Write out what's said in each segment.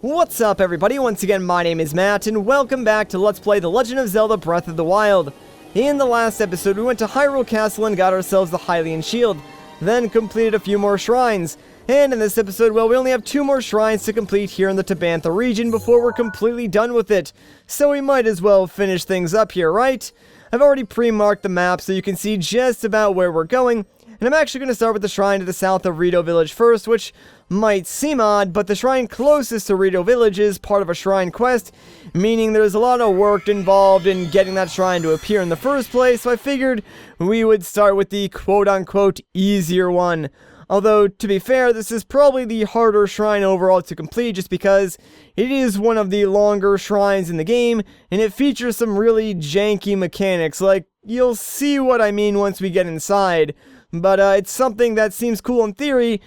What's up, everybody? Once again, my name is Matt, and welcome back to Let's Play The Legend of Zelda Breath of the Wild. In the last episode, we went to Hyrule Castle and got ourselves the Hylian Shield, then completed a few more shrines. And in this episode, well, we only have 2 more shrines to complete here in the Tabantha region before we're completely done with it. So we might as well finish things up here, right? I've already pre-marked the map so you can see just about where we're going. And I'm actually going to start with the shrine to the south of Rito Village first, which might seem odd, but the shrine closest to Rito Village is part of a shrine quest, meaning there's a lot of work involved in getting that shrine to appear in the first place, so I figured we would start with the quote-unquote easier one. Although, to be fair, this is probably the harder shrine overall to complete just because it is one of the longer shrines in the game, and it features some really janky mechanics. Like, you'll see what I mean once we get inside. But it's something that seems cool in theory,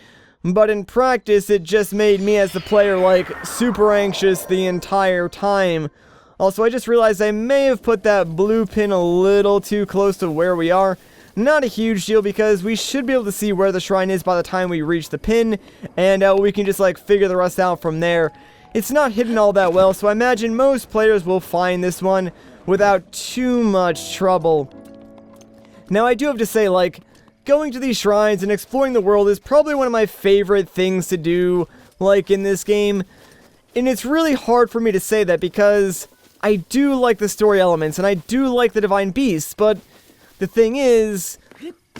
but in practice it just made me as the player, like, super anxious the entire time. Also, I just realized I may have put that blue pin a little too close to where we are. Not a huge deal because we should be able to see where the shrine is by the time we reach the pin, and we can just, like, figure the rest out from there. It's not hidden all that well, so I imagine most players will find this one without too much trouble. Now, I do have to say, like, going to these shrines and exploring the world is probably one of my favorite things to do, like, in this game. And it's really hard for me to say that because I do like the story elements and I do like the divine beasts, but the thing is,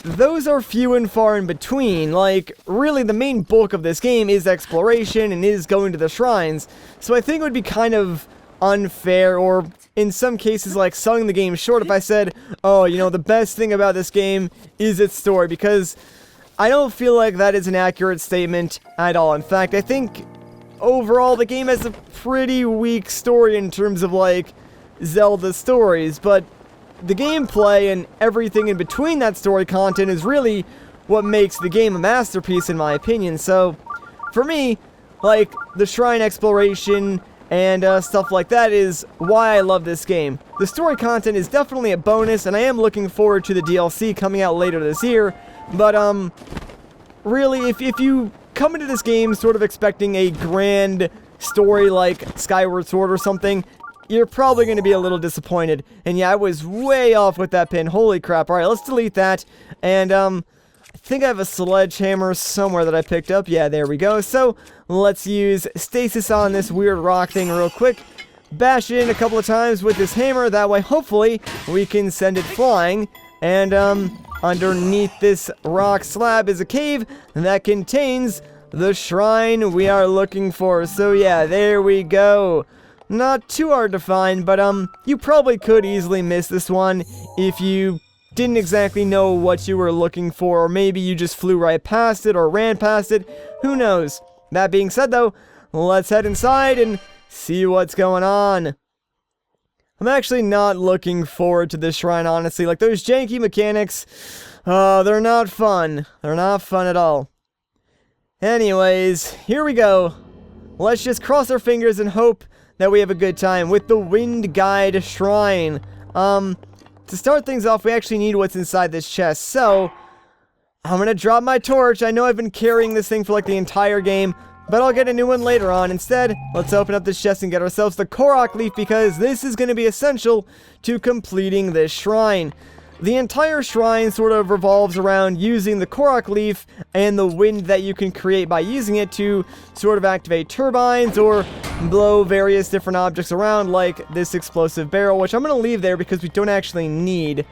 those are few and far in between. Like, really the main bulk of this game is exploration and is going to the shrines. So I think it would be kind of unfair, or in some cases, like, selling the game short if I said, oh, you know, the best thing about this game is its story, because I don't feel like that is an accurate statement at all. In fact, I think overall the game has a pretty weak story in terms of, like, Zelda stories, but the gameplay and everything in between that story content is really what makes the game a masterpiece, in my opinion. So, for me, like, the shrine exploration and stuff like that is why I love this game. The story content is definitely a bonus, and I am looking forward to the DLC coming out later this year. But, really, if you come into this game sort of expecting a grand story like Skyward Sword or something, you're probably going to be a little disappointed. And yeah, I was way off with that pin. Holy crap. Alright, let's delete that. And, I think I have a sledgehammer somewhere that I picked up. Yeah, there we go. So, let's use stasis on this weird rock thing real quick. Bash it in a couple of times with this hammer. That way, hopefully, we can send it flying. And, underneath this rock slab is a cave that contains the shrine we are looking for. So, yeah, there we go. Not too hard to find, but, you probably could easily miss this one if you didn't exactly know what you were looking for, or maybe you just flew right past it or ran past it. Who knows? That being said, though, let's head inside and see what's going on. I'm actually not looking forward to this shrine, honestly. Like, those janky mechanics, they're not fun. They're not fun at all. Anyways, here we go. Let's just cross our fingers and hope that we have a good time with the Wind Guide Shrine. To start things off, we actually need what's inside this chest, so I'm gonna drop my torch. I know I've been carrying this thing for like the entire game, but I'll get a new one later on. Instead, let's open up this chest and get ourselves the Korok leaf, because this is gonna be essential to completing this shrine. The entire shrine sort of revolves around using the Korok leaf and the wind that you can create by using it to sort of activate turbines or blow various different objects around, like this explosive barrel, which I'm going to leave there because we don't actually need.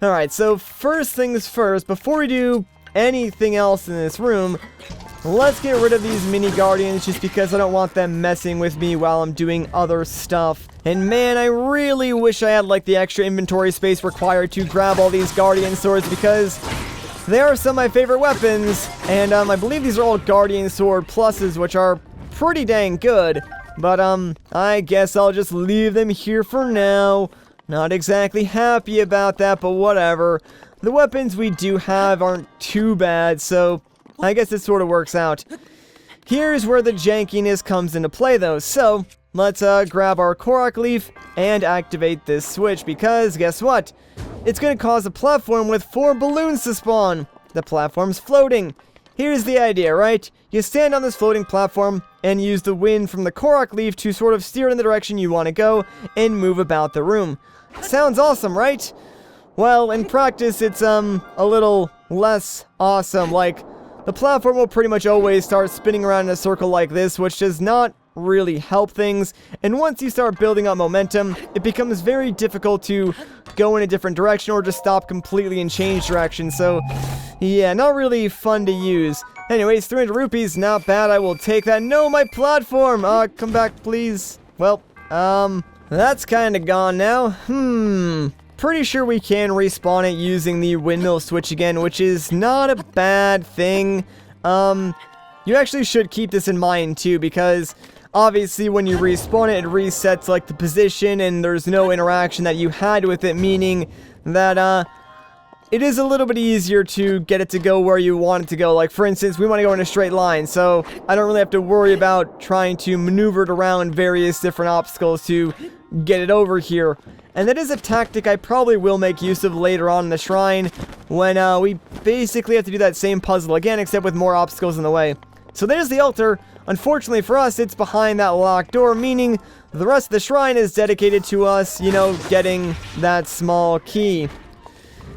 Alright, so first things first, before we do anything else in this room, let's get rid of these mini guardians just because I don't want them messing with me while I'm doing other stuff. And man, I really wish I had like the extra inventory space required to grab all these guardian swords, because they are some of my favorite weapons. And I believe these are all guardian sword pluses, which are pretty dang good. But I guess I'll just leave them here for now. Not exactly happy about that, but whatever. The weapons we do have aren't too bad, so I guess it sort of works out. Here's where the jankiness comes into play, though. So, let's grab our Korok leaf and activate this switch, because guess what? It's going to cause a platform with 4 balloons to spawn. The platform's floating. Here's the idea, right? you stand on this floating platform and use the wind from the Korok leaf to sort of steer in the direction you want to go and move about the room. Sounds awesome, right? Well, in practice, it's a little less awesome. Like, the platform will pretty much always start spinning around in a circle like this, which does not really help things. And once you start building up momentum, it becomes very difficult to go in a different direction or just stop completely and change direction. So, yeah, not really fun to use. Anyways, 300 rupees, not bad. I will take that. No, my platform! Come back, please. Well, that's kind of gone now. Pretty sure we can respawn it using the windmill switch again, which is not a bad thing. You actually should keep this in mind too, because obviously when you respawn it, it resets like the position and there's no interaction that you had with it, meaning that it is a little bit easier to get it to go where you want it to go. Like, for instance, we want to go in a straight line, so I don't really have to worry about trying to maneuver it around various different obstacles to get it over here. And that is a tactic I probably will make use of later on in the shrine, when we basically have to do that same puzzle again, except with more obstacles in the way. So there's the altar. Unfortunately for us, it's behind that locked door, meaning the rest of the shrine is dedicated to us, you know, getting that small key.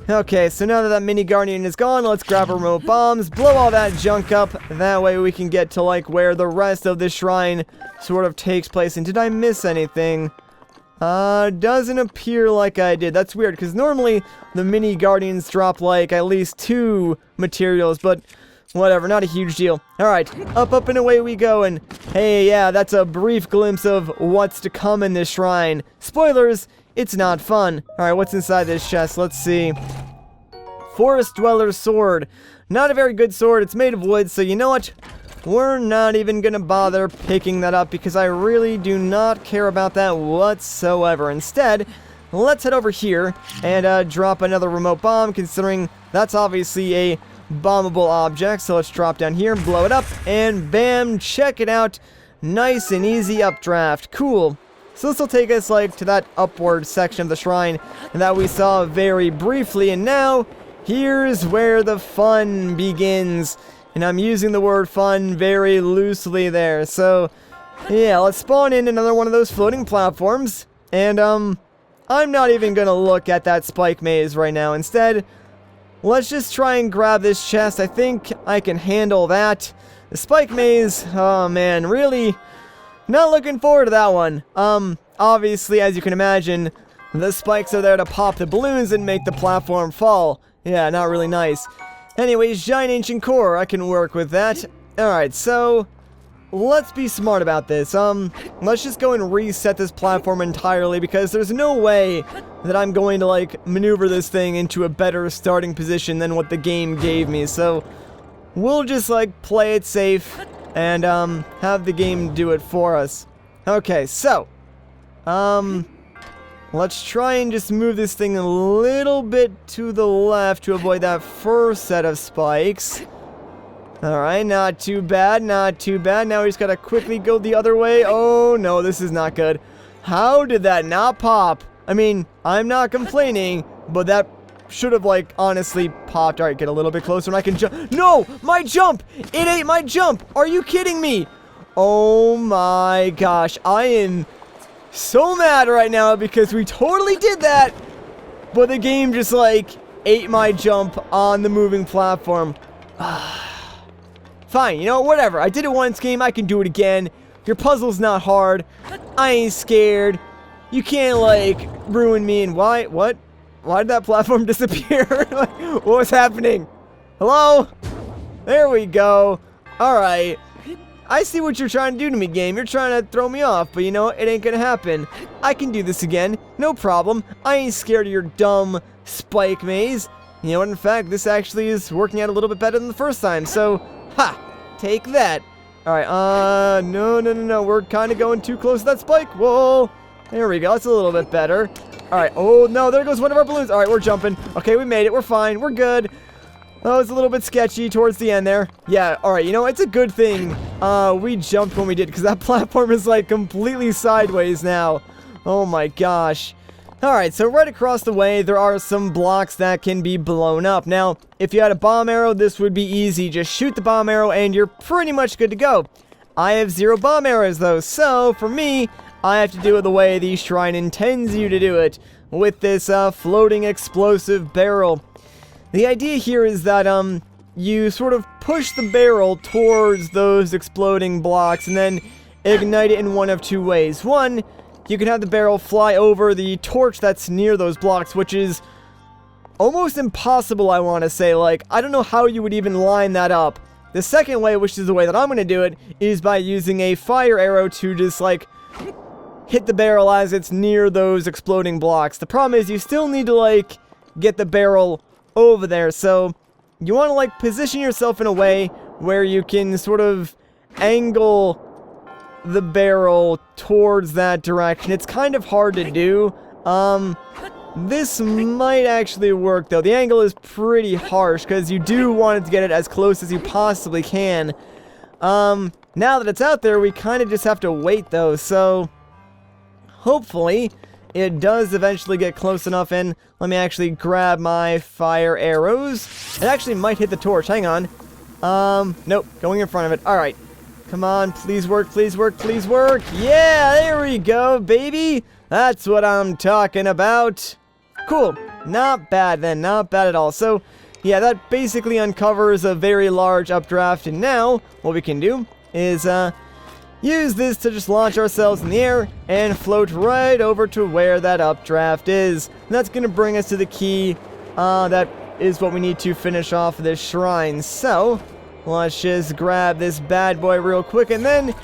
Okay, so now that that mini guardian is gone, let's grab our remote bombs, blow all that junk up. That way we can get to, like, where the rest of the shrine sort of takes place. And did I miss anything? Doesn't appear like I did. That's weird, because normally the mini guardians drop, like, at least 2 materials, but whatever, not a huge deal. Alright, up and away we go, and hey, yeah, that's a brief glimpse of what's to come in this shrine. Spoilers, it's not fun. Alright, what's inside this chest? Let's see. Forest Dweller's Sword. Not a very good sword. It's made of wood, so you know what? We're not even gonna bother picking that up because I really do not care about that whatsoever. Instead, let's head over here and drop another remote bomb, considering that's obviously a bombable object. So let's drop down here and blow it up, and bam, check it out. Nice and easy updraft. Cool. So this will take us, like, to that upward section of the shrine that we saw very briefly, and now here's where the fun begins. And I'm using the word fun very loosely there. So, yeah, let's spawn in another one of those floating platforms. And, I'm not even gonna look at that spike maze right now. Instead, let's just try and grab this chest. I think I can handle that. The spike maze, oh man, really not looking forward to that one. Obviously, as you can imagine, the spikes are there to pop the balloons and make the platform fall. Yeah, not really nice. Anyways, giant ancient core, I can work with that. Alright, so let's be smart about this. Let's just go and reset this platform entirely, because there's no way that I'm going to, like, maneuver this thing into a better starting position than what the game gave me. So we'll just, like, play it safe and have the game do it for us. Okay, so let's try and just move this thing a little bit to the left to avoid that first set of spikes. Alright, not too bad, not too bad. Now we just gotta quickly go the other way. Oh no, this is not good. How did that not pop? I mean, I'm not complaining, but that should have, like, honestly popped. Alright, get a little bit closer and I can jump. No! My jump! It ate my jump! Are you kidding me? Oh my gosh, I am so mad right now because we totally did that, but the game just, like, ate my jump on the moving platform. Fine, you know, whatever. I did it once, game. I can do it again. Your puzzle's not hard. I ain't scared. You can't, like, ruin me. And why? What? Why did that platform disappear? Like, what was happening? Hello? There we go. Alright. I see what you're trying to do to me, game. You're trying to throw me off, but you know, it ain't gonna happen. I can do this again. No problem. I ain't scared of your dumb spike maze. You know what, in fact, this actually is working out a little bit better than the first time, so, ha! Take that. Alright, no. We're kind of going too close to that spike. Whoa! There we go. That's a little bit better. Alright, oh no, there goes one of our balloons. Alright, we're jumping. Okay, we made it. We're fine. We're good. That was a little bit sketchy towards the end there. Yeah, alright, you know, it's a good thing we jumped when we did, because that platform is, like, completely sideways now. Oh my gosh. Alright, so right across the way, there are some blocks that can be blown up. Now, if you had a bomb arrow, this would be easy. Just shoot the bomb arrow and you're pretty much good to go. I have 0 bomb arrows though, so for me, I have to do it the way the shrine intends you to do it, with this floating explosive barrel. The idea here is that you sort of push the barrel towards those exploding blocks and then ignite it in one of 2 ways. One, you can have the barrel fly over the torch that's near those blocks, which is almost impossible, I want to say. Like, I don't know how you would even line that up. The second way, which is the way that I'm going to do it, is by using a fire arrow to just, like, hit the barrel as it's near those exploding blocks. The problem is you still need to, like, get the barrel over there. So, you want to, like, position yourself in a way where you can sort of angle the barrel towards that direction. It's kind of hard to do. This might actually work though. The angle is pretty harsh because you do want to get it as close as you possibly can. Now that it's out there, we kind of just have to wait though, so hopefully it does eventually get close enough. And let me actually grab my fire arrows. It actually might hit the torch. Hang on. Nope, going in front of it. Alright. Come on, please work, please work, please work. Yeah, there we go, baby. That's what I'm talking about. Cool. Not bad then, not bad at all. So, yeah, that basically uncovers a very large updraft. And now, what we can do is use this to just launch ourselves in the air and float right over to where that updraft is. And that's going to bring us to the key. That is what we need to finish off this shrine. So, let's just grab this bad boy real quick, and then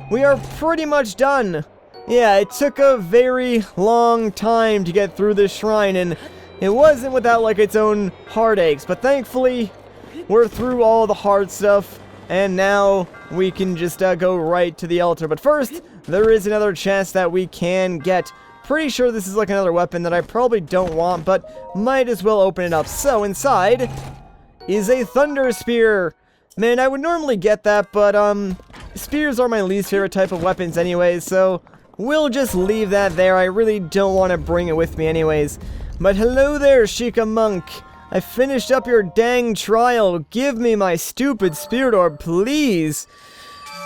we are pretty much done. Yeah, it took a very long time to get through this shrine, and it wasn't without, like, its own heartaches, but thankfully, we're through all the hard stuff, and now we can just go right to the altar. But first, there is another chest that we can get. Pretty sure this is, like, another weapon that I probably don't want, but might as well open it up. So, inside is a thunder spear. Man, I would normally get that, but, spears are my least favorite type of weapons anyways, so we'll just leave that there. I really don't want to bring it with me anyways. But hello there, Sheikah Monk. I finished up your dang trial. Give me my stupid spirit orb, please.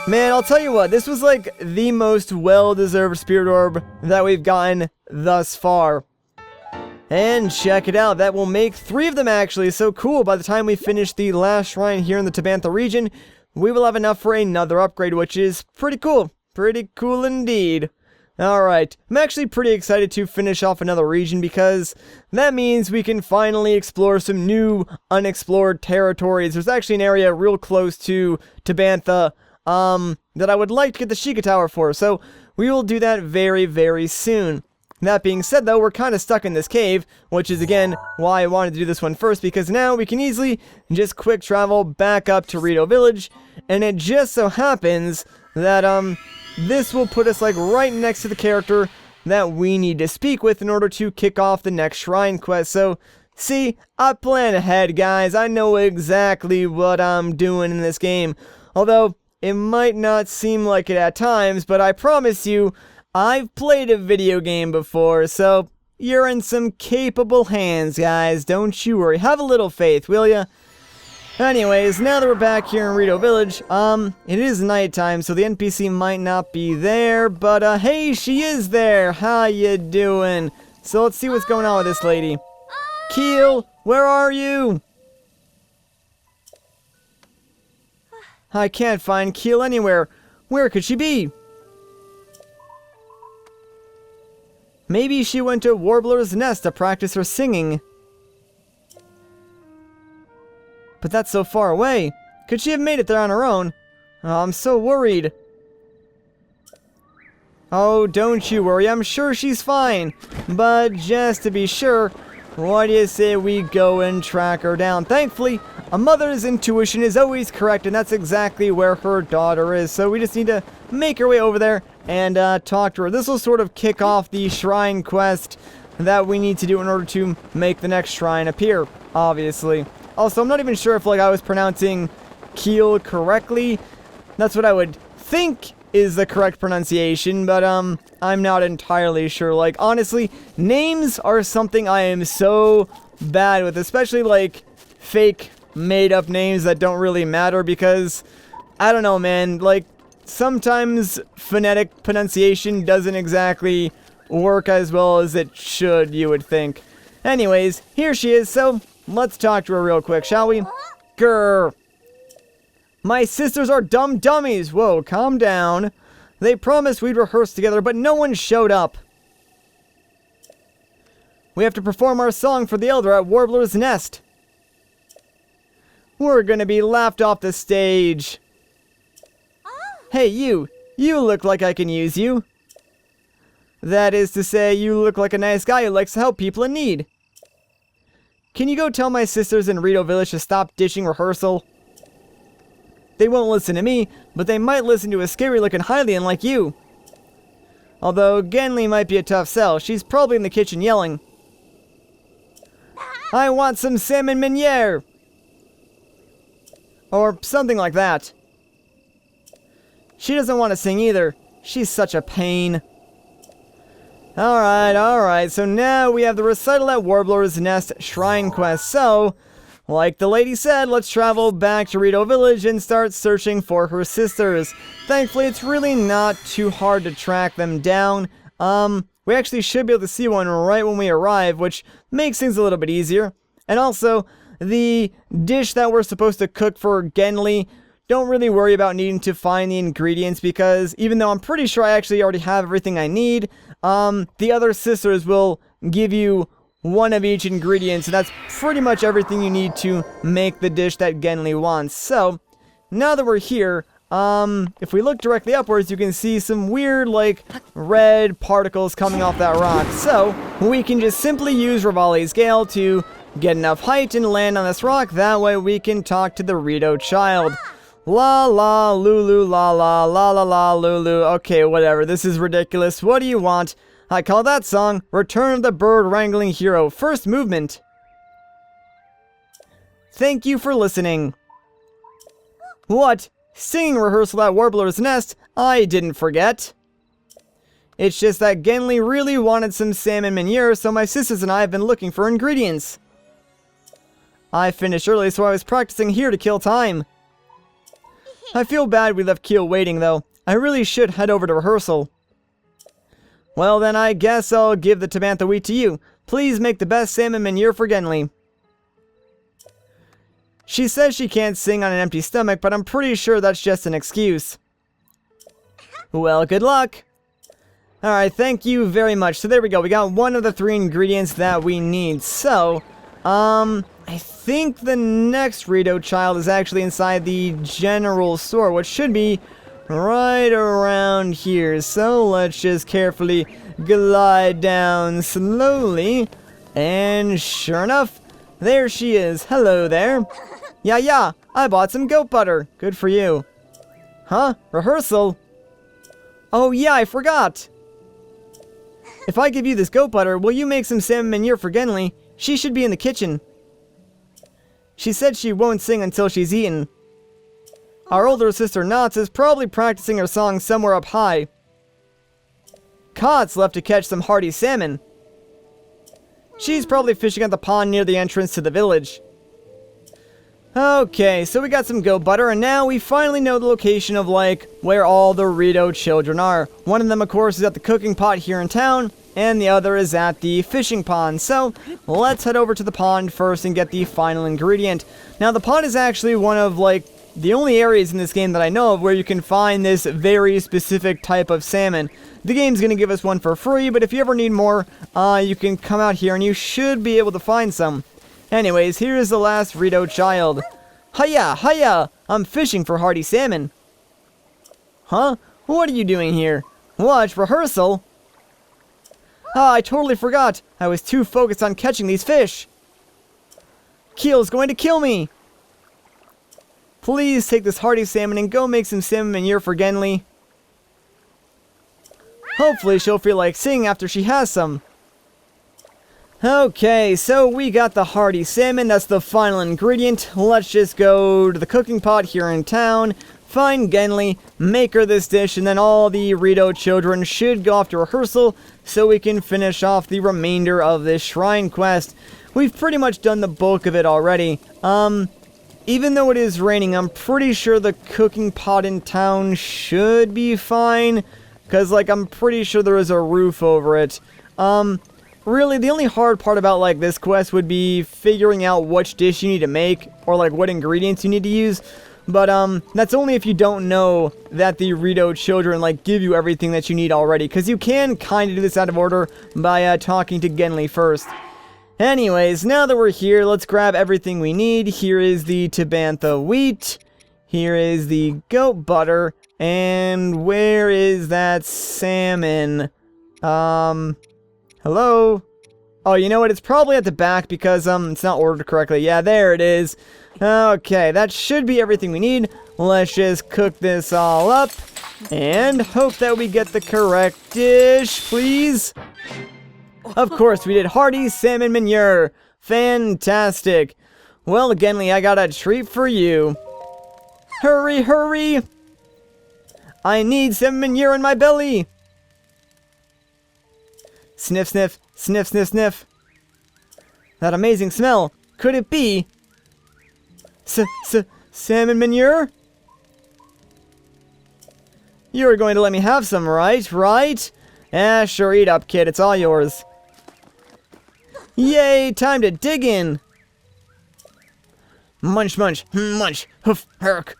Man, I'll tell you what, this was, like, the most well-deserved spirit orb that we've gotten thus far. And check it out, that will make 3 of them actually, so cool. By the time we finish the last shrine here in the Tabantha region, we will have enough for another upgrade, which is pretty cool. Pretty cool indeed. Alright, I'm actually pretty excited to finish off another region because that means we can finally explore some new unexplored territories. There's actually an area real close to Tabantha that I would like to get the Sheikah Tower for, so we will do that very, very soon. That being said though, we're kind of stuck in this cave, which is again why I wanted to do this one first, because now we can easily just quick travel back up to Rito Village, and it just so happens that this will put us like right next to the character that we need to speak with in order to kick off the next shrine quest. So, see, I plan ahead, guys. I know exactly what I'm doing in this game, although it might not seem like it at times, but I promise you, I've played a video game before, so you're in some capable hands, guys. Don't you worry. Have a little faith, will ya? Anyways, now that we're back here in Rito Village, it is nighttime, so the NPC might not be there, but, hey, she is there! How you doing? So let's see what's going on with this lady. Keel, where are you? I can't find Keel anywhere. Where could she be? Maybe she went to Warbler's Nest to practice her singing. But that's so far away. Could she have made it there on her own? Oh, I'm so worried. Oh, don't you worry. I'm sure she's fine. But just to be sure, what do you say we go and track her down? Thankfully, a mother's intuition is always correct, and that's exactly where her daughter is. So we just need to make our way over there and talk to her. This will sort of kick off the shrine quest that we need to do in order to make the next shrine appear, obviously. Also, I'm not even sure if I was pronouncing Keel correctly. That's what I would think is the correct pronunciation, but I'm not entirely sure. Like, honestly, names are something I am so bad with, especially like fake made-up names that don't really matter, because I don't know, man, like sometimes phonetic pronunciation doesn't exactly work as well as it should, you would think. Anyways, here she is, so let's talk to her real quick, shall we? Grr. My sisters are dumb dummies. Whoa, calm down. They promised we'd rehearse together, but no one showed up. We have to perform our song for the Elder at Warbler's Nest. We're gonna be laughed off the stage. Hey, you. You look like I can use you. That is to say, you look like a nice guy who likes to help people in need. Can you go tell my sisters in Rito Village to stop ditching rehearsal? They won't listen to me, but they might listen to a scary-looking Hylian like you. Although, Genli might be a tough sell. She's probably in the kitchen yelling. I want some salmon meuniere! Or something like that. She doesn't want to sing either. She's such a pain. Alright, so now we have the recital at Warbler's Nest Shrine Quest. So, like the lady said, let's travel back to Rito Village and start searching for her sisters. Thankfully, it's really not too hard to track them down. We actually should be able to see one right when we arrive, which makes things a little bit easier. And also, the dish that we're supposed to cook for Genli, don't really worry about needing to find the ingredients, because even though I'm pretty sure I actually already have everything I need, the other sisters will give you one of each ingredient, and that's pretty much everything you need to make the dish that Genli wants. So, now that we're here, if we look directly upwards, you can see some weird, like, red particles coming off that rock. So, we can just simply use Rivali's Gale to get enough height and land on this rock. That way we can talk to the Rito child. La la Lulu la la la la la Lulu. Okay, whatever. This is ridiculous. What do you want? I call that song Return of the Bird Wrangling Hero. First movement. Thank you for listening. What? Singing rehearsal at Warbler's Nest? I didn't forget. It's just that Genli really wanted some salmon meuniere, so my sisters and I have been looking for ingredients. I finished early, so I was practicing here to kill time. I feel bad we left Keel waiting, though. I really should head over to rehearsal. Well, then I guess I'll give the Tabantha wheat to you. Please make the best salmon meuniere for Genli. She says she can't sing on an empty stomach, but I'm pretty sure that's just an excuse. Well, good luck. Alright, thank you very much. So there we go. We got one of the 3 ingredients that we need. So, I think the next Rito child is actually inside the general store, which should be right around here. So let's just carefully glide down slowly. And sure enough, there she is. Hello there. Yeah, I bought some goat butter. Good for you. Huh? Rehearsal? Oh yeah, I forgot. If I give you this goat butter, will you make some salmon meuniere for Genli? She should be in the kitchen. She said she won't sing until she's eaten. Our older sister Knots is probably practicing her song somewhere up high. Kot's left to catch some hearty salmon. She's probably fishing at the pond near the entrance to the village. Okay, so we got some goat butter, and now we finally know the location of, like, where all the Rito children are. One of them, of course, is at the cooking pot here in town, and the other is at the fishing pond. So, let's head over to the pond first and get the final ingredient. Now, the pond is actually one of, like, the only areas in this game that I know of where you can find this very specific type of salmon. The game's going to give us one for free, but if you ever need more, you can come out here and you should be able to find some. Anyways, here's the last Rito child. Hiya! I'm fishing for hearty salmon. Huh? What are you doing here? Watch, rehearsal? Ah, I totally forgot. I was too focused on catching these fish. Keel's going to kill me. Please take this hearty salmon and go make some salmon meuniere for Genli. Hopefully she'll feel like singing after she has some. Okay, so we got the hearty salmon. That's the final ingredient. Let's just go to the cooking pot here in town, find Genli, make her this dish, and then all the Rito children should go off to rehearsal so we can finish off the remainder of this shrine quest. We've pretty much done the bulk of it already. Even though it is raining, I'm pretty sure the cooking pot in town should be fine, because, like, I'm pretty sure there is a roof over it. Really, the only hard part about, like, this quest would be figuring out which dish you need to make, or, like, what ingredients you need to use. But, that's only if you don't know that the Rito children, like, give you everything that you need already, because you can kind of do this out of order by, talking to Genli first. Anyways, now that we're here, let's grab everything we need. Here is the Tabantha wheat. Here is the goat butter. And where is that salmon? Hello? Oh, you know what? It's probably at the back because, it's not ordered correctly. Yeah, there it is. Okay, that should be everything we need. Let's just cook this all up and hope that we get the correct dish, please. Of course, we did hearty salmon manure. Fantastic. Well, Genli, I got a treat for you. Hurry, hurry! I need salmon manure in my belly. Sniff, sniff, sniff, sniff, sniff. That amazing smell. Could it be salmon manure? You're going to let me have some, right? Right? Sure, eat up, kid. It's all yours. Yay, time to dig in. Munch, munch, munch, hoof, herk.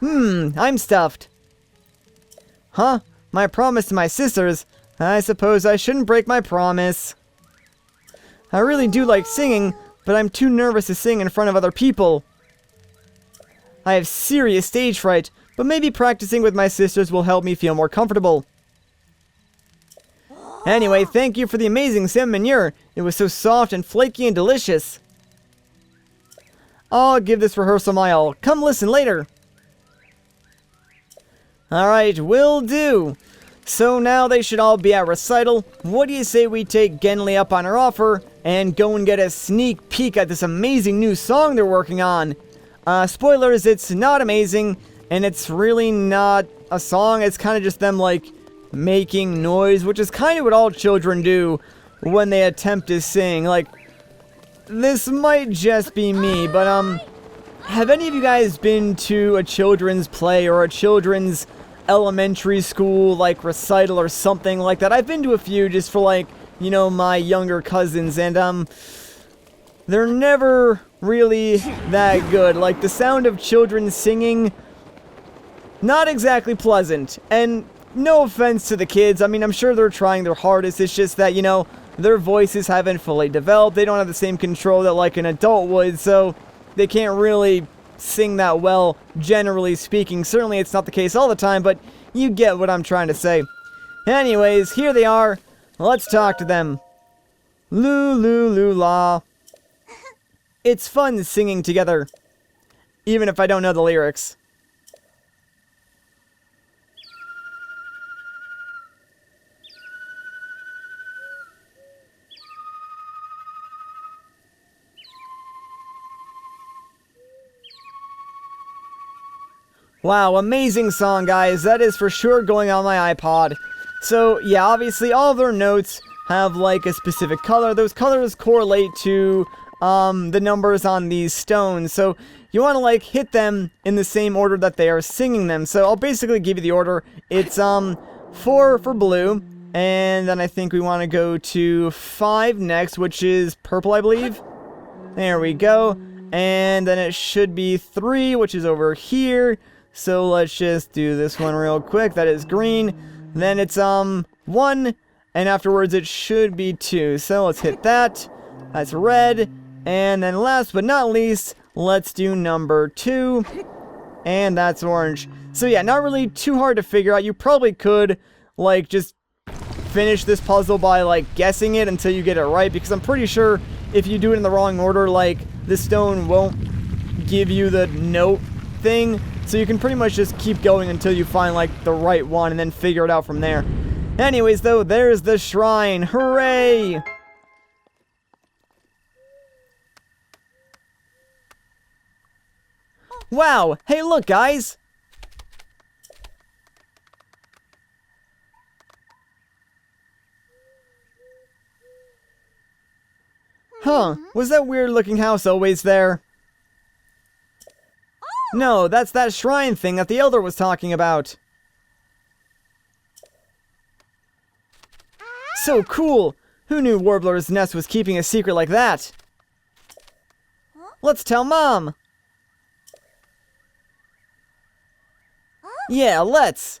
I'm stuffed. Huh? My promise to my sisters? I suppose I shouldn't break my promise. I really do like singing, but I'm too nervous to sing in front of other people. I have serious stage fright, but maybe practicing with my sisters will help me feel more comfortable. Anyway, thank you for the amazing salmon manure. It was so soft and flaky and delicious. I'll give this rehearsal my all. Come listen later. Alright, will do. So now they should all be at recital. What do you say we take Genli up on her offer and go and get a sneak peek at this amazing new song they're working on? Spoilers, it's not amazing, and it's really not a song. It's kind of just them, like, making noise, which is kind of what all children do when they attempt to sing. Like, this might just be me, but, have any of you guys been to a children's play or a children's elementary school, like, recital or something like that? I've been to a few just for, like, you know, my younger cousins, and, they're never really that good. Like, the sound of children singing, not exactly pleasant. And no offense to the kids, I mean, I'm sure they're trying their hardest. It's just that, you know, their voices haven't fully developed. They don't have the same control that, like, an adult would, so they can't really sing that well, generally speaking. Certainly it's not the case all the time, but you get what I'm trying to say. Anyways, here they are. Let's talk to them. La. It's fun singing together, even if I don't know the lyrics. Wow, amazing song, guys. That is for sure going on my iPod. So, yeah, obviously all of their notes have, like, a specific color. Those colors correlate to, the numbers on these stones. So, you want to, like, hit them in the same order that they are singing them. So, I'll basically give you the order. It's, 4 for blue. And then I think we want to go to 5 next, which is purple, I believe. There we go. And then it should be 3, which is over here. So let's just do this one real quick. That is green. Then it's 1, and afterwards it should be 2. So let's hit that. That's red. And then last but not least, let's do number 2. And that's orange. So yeah, not really too hard to figure out. You probably could, like, just finish this puzzle by, like, guessing it until you get it right, because I'm pretty sure if you do it in the wrong order, like, the stone won't give you the note thing. So you can pretty much just keep going until you find, like, the right one and then figure it out from there. Anyways, though, there's the shrine. Hooray! Wow, hey look guys! Huh, was that weird looking house always there? No, that's that shrine thing that the Elder was talking about. So cool! Who knew Warbler's Nest was keeping a secret like that? Let's tell Mom! Yeah, let's!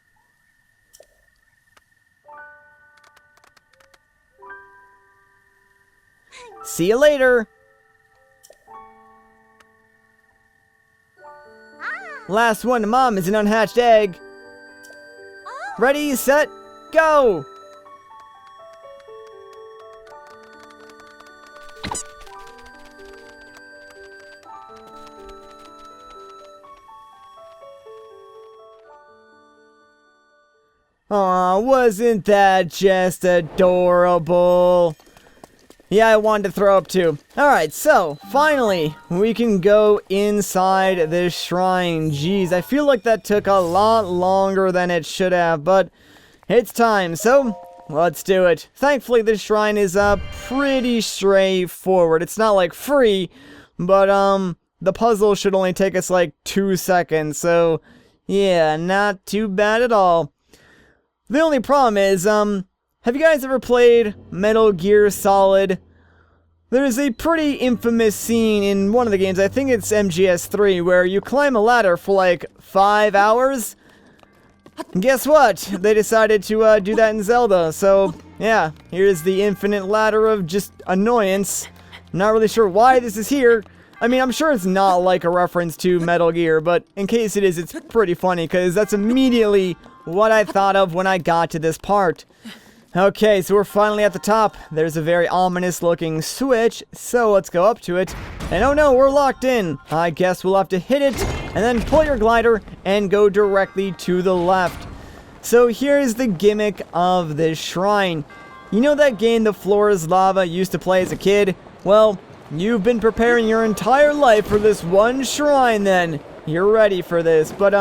See you later! Last one to Mom is an unhatched egg. Ready, set, go! Aw, wasn't that just adorable? Yeah, I wanted to throw up too. Alright, so, finally, we can go inside this shrine. Jeez, I feel like that took a lot longer than it should have, but it's time, so let's do it. Thankfully, this shrine is pretty straightforward. It's not like free, but the puzzle should only take us like 2 seconds, so yeah, not too bad at all. The only problem is, have you guys ever played Metal Gear Solid? There's a pretty infamous scene in one of the games, I think it's MGS3, where you climb a ladder for like 5 hours. And guess what? They decided to do that in Zelda, so yeah, here's the infinite ladder of just annoyance. I'm not really sure why this is here. I mean, I'm sure it's not like a reference to Metal Gear, but in case it is, it's pretty funny, because that's immediately what I thought of when I got to this part. Okay, so we're finally at the top. There's a very ominous looking switch, so let's go up to it. And oh no, we're locked in. I guess we'll have to hit it, and then pull your glider, and go directly to the left. So here's the gimmick of this shrine. You know that game The Floor is Lava used to play as a kid? Well, you've been preparing your entire life for this one shrine then. You're ready for this, but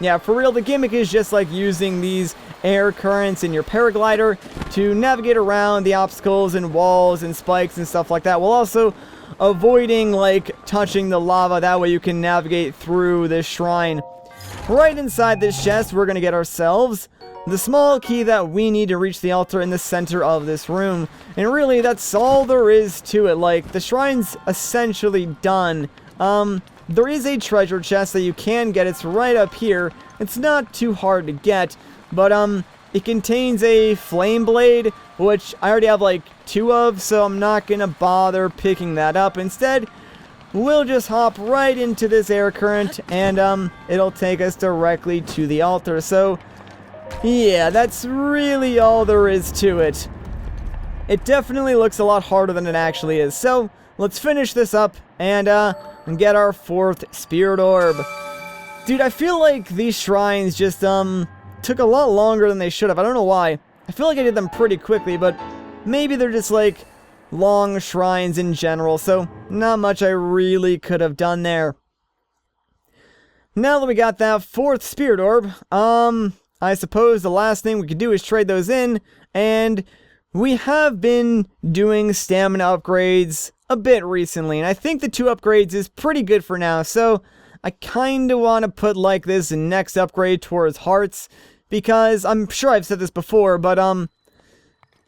yeah, for real, the gimmick is just like using these air currents in your paraglider to navigate around the obstacles and walls and spikes and stuff like that, while also avoiding like touching the lava. That way you can navigate through this shrine. Right inside this chest, we're gonna get ourselves the small key that we need to reach the altar in the center of this room. And really, that's all there is to it. Like, the shrine's essentially done. There is a treasure chest that you can get. It's right up here. It's not too hard to get, but it contains a flame blade, which I already have like 2 of, so I'm not gonna bother picking that up. Instead, we'll just hop right into this air current, and it'll take us directly to the altar. So yeah, that's really all there is to it. It definitely looks a lot harder than it actually is. So let's finish this up and get our 4th spirit orb. Dude, I feel like these shrines just took a lot longer than they should have. I don't know why. I feel like I did them pretty quickly, but maybe they're just like long shrines in general, so not much I really could have done there. Now that we got that 4th spirit orb, I suppose the last thing we could do is trade those in, and we have been doing stamina upgrades a bit recently, and I think the 2 upgrades is pretty good for now, so I kinda wanna put like this next upgrade towards hearts, because I'm sure I've said this before, but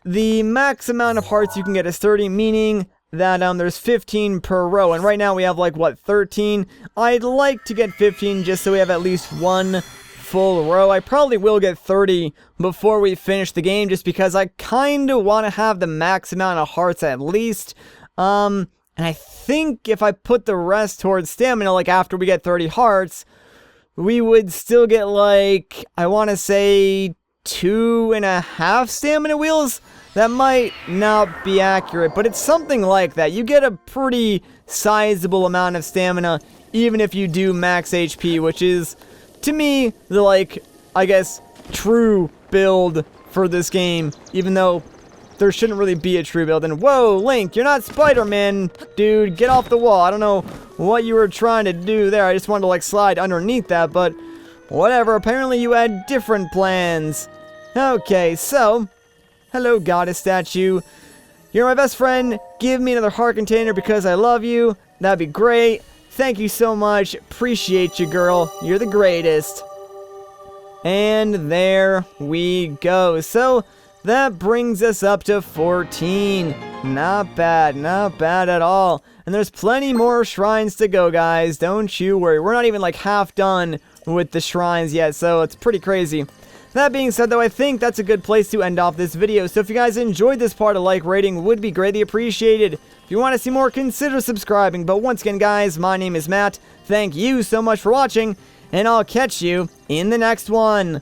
the max amount of hearts you can get is 30, meaning that there's 15 per row, and right now we have like, what, 13? I'd like to get 15 just so we have at least 1 full row. I probably will get 30 before we finish the game, just because I kinda wanna have the max amount of hearts at least. And I think if I put the rest towards stamina, like after we get 30 hearts, we would still get like, I wanna say 2.5 stamina wheels? That might not be accurate, but it's something like that. You get a pretty sizable amount of stamina, even if you do max HP, which is, to me, the, like, I guess, true build for this game. Even though there shouldn't really be a tree build. And whoa, Link, you're not Spider-Man, dude. Get off the wall. I don't know what you were trying to do there. I just wanted to, like, slide underneath that, but whatever. Apparently you had different plans. Okay, so, hello, goddess statue. You're my best friend. Give me another heart container because I love you. That'd be great. Thank you so much. Appreciate you, girl. You're the greatest. And there we go. So, that brings us up to 14. Not bad at all. And there's plenty more shrines to go, guys. Don't you worry. We're not even like half done with the shrines yet, so it's pretty crazy. That being said, though, I think that's a good place to end off this video. So if you guys enjoyed this part, a like rating would be greatly appreciated. If you want to see more, consider subscribing. But once again, guys, my name is Matt. Thank you so much for watching, and I'll catch you in the next one.